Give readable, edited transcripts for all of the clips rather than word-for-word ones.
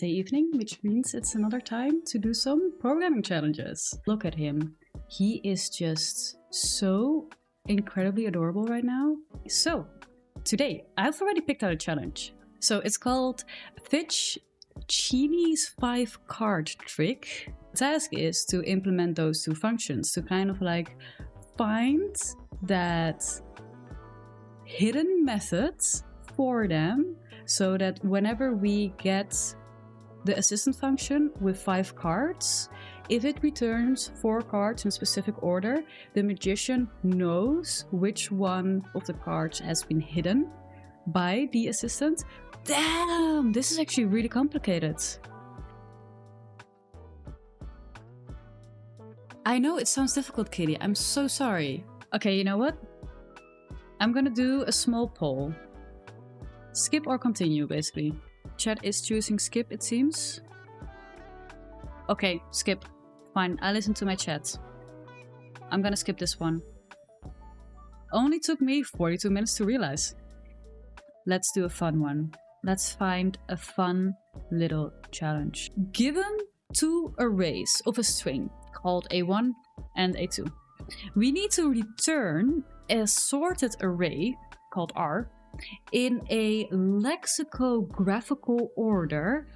Evening, which means it's another time to do some programming challenges. Look at him. He is just so incredibly adorable right now. So, today, I've already picked out a challenge. So it's called Fitch Cheney's 5-card trick. The task is to implement those two functions to kind of like find that hidden methods for them so that whenever we get the assistant function with 5 cards, if it returns 4 cards in a specific order, the magician knows which one of the cards has been hidden by the assistant. Damn, this is actually really complicated. I know it sounds difficult, Kitty. I'm so sorry. Okay, you know what? I'm gonna do a small poll. Skip or continue, basically. Chat is choosing skip, it seems. Okay, skip. Fine, I listen to my chat. I'm gonna skip this one. Only took me 42 minutes to realize. Let's do a fun one. Let's find a fun little challenge. Given 2 arrays of a string called A1 and A2, we need to return a sorted array called R in a lexicographical order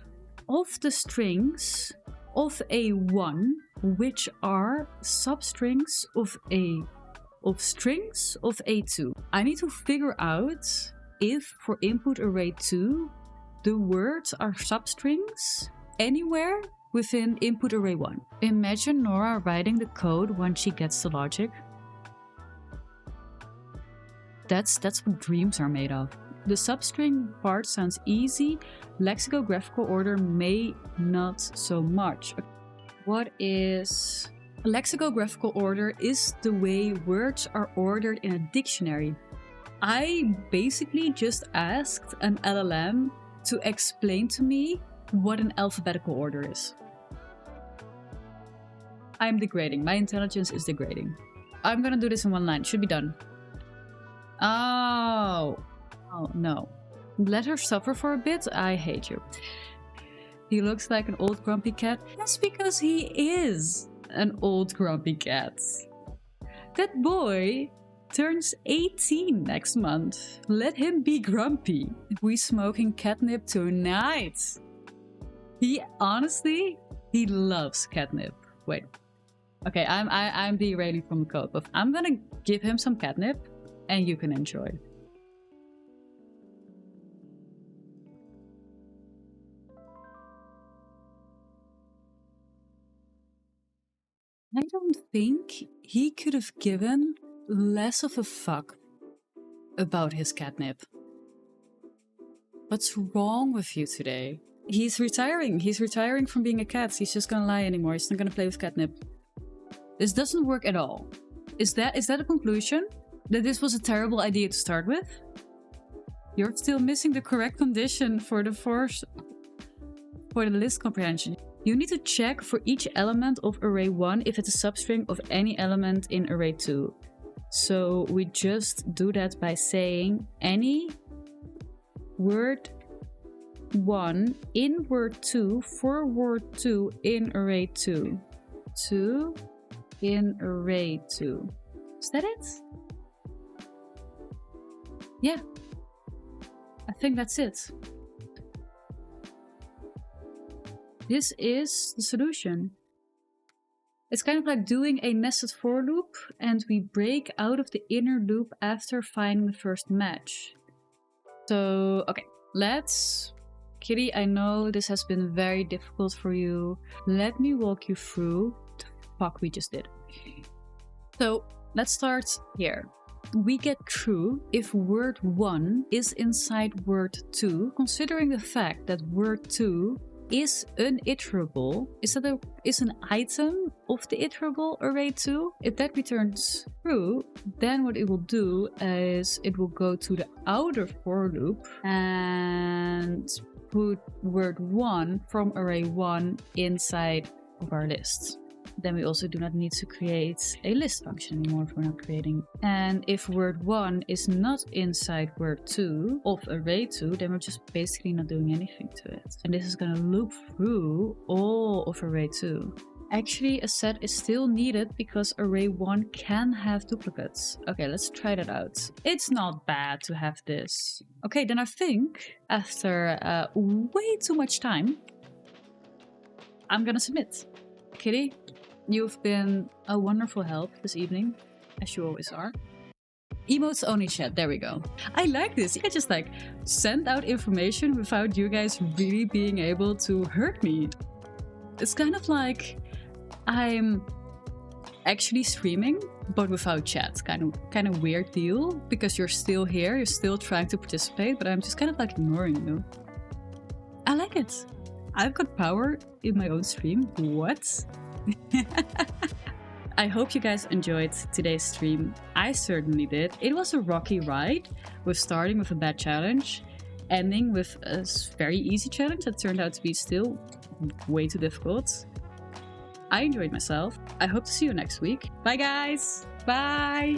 of the strings of A1, which are substrings of strings of A2. I need to figure out if for input array 2 the words are substrings anywhere within input array 1. Imagine Nora writing the code once she gets the logic. That's what dreams are made of. The substring part sounds easy. Lexicographical order may not so much. What is... Lexicographical order is the way words are ordered in a dictionary. I basically just asked an LLM to explain to me what an alphabetical order is. I'm degrading. My intelligence is degrading. I'm gonna do this in one line. Should be done. Oh no. Let her suffer for a bit. I hate you. He looks like an old grumpy cat. That's because he is an old grumpy cat. That boy turns 18 next month. Let him be grumpy. We smoking catnip tonight. He loves catnip. Wait. Okay, I'm derailing from the code, but I'm gonna give him some catnip and you can enjoy. I don't think he could have given less of a fuck about his catnip. What's wrong with you today? He's retiring. He's retiring from being a cat. He's just gonna lie anymore. He's not gonna play with catnip. This doesn't work at all. Is that a conclusion? That this was a terrible idea to start with? You're still missing the correct condition for the list comprehension. You need to check for each element of array 1 if it's a substring of any element in array 2. So we just do that by saying any word 1 in word 2 for word 2 in array 2. 2 in array 2. Is that it? Yeah. I think that's it. This is the solution. It's kind of like doing a nested for loop, and we break out of the inner loop after finding the first match. So, okay, Kitty, I know this has been very difficult for you. Let me walk you through the fuck we just did. So, let's start here. We get true if word 1 is inside word 2, considering the fact that word 2 is uniterable, is an item of the iterable array 2. If that returns true, then what it will do is it will go to the outer for loop and put word 1 from array 1 inside of our list. then we also do not need to create a list function anymore if we're not creating. And if word 1 is not inside word 2 of array 2, then we're just basically not doing anything to it. And this is going to loop through all of array 2. Actually, a set is still needed because array 1 can have duplicates. Okay, let's try that out. It's not bad to have this. Okay, then I think after way too much time, I'm gonna submit. Kitty, you've been a wonderful help this evening, as you always are. Emotes only chat, there we go. I like this. You can just like send out information without you guys really being able to hurt me. It's kind of like I'm actually streaming, but without chat. Kind of weird deal, because you're still here, you're still trying to participate, but I'm just kind of like ignoring you. I like it. I've got power in my own stream. What? I hope you guys enjoyed today's stream. I certainly did. It was a rocky ride, with starting with a bad challenge, ending with a very easy challenge that turned out to be still way too difficult. I enjoyed myself. I hope to see you next week. Bye guys! Bye!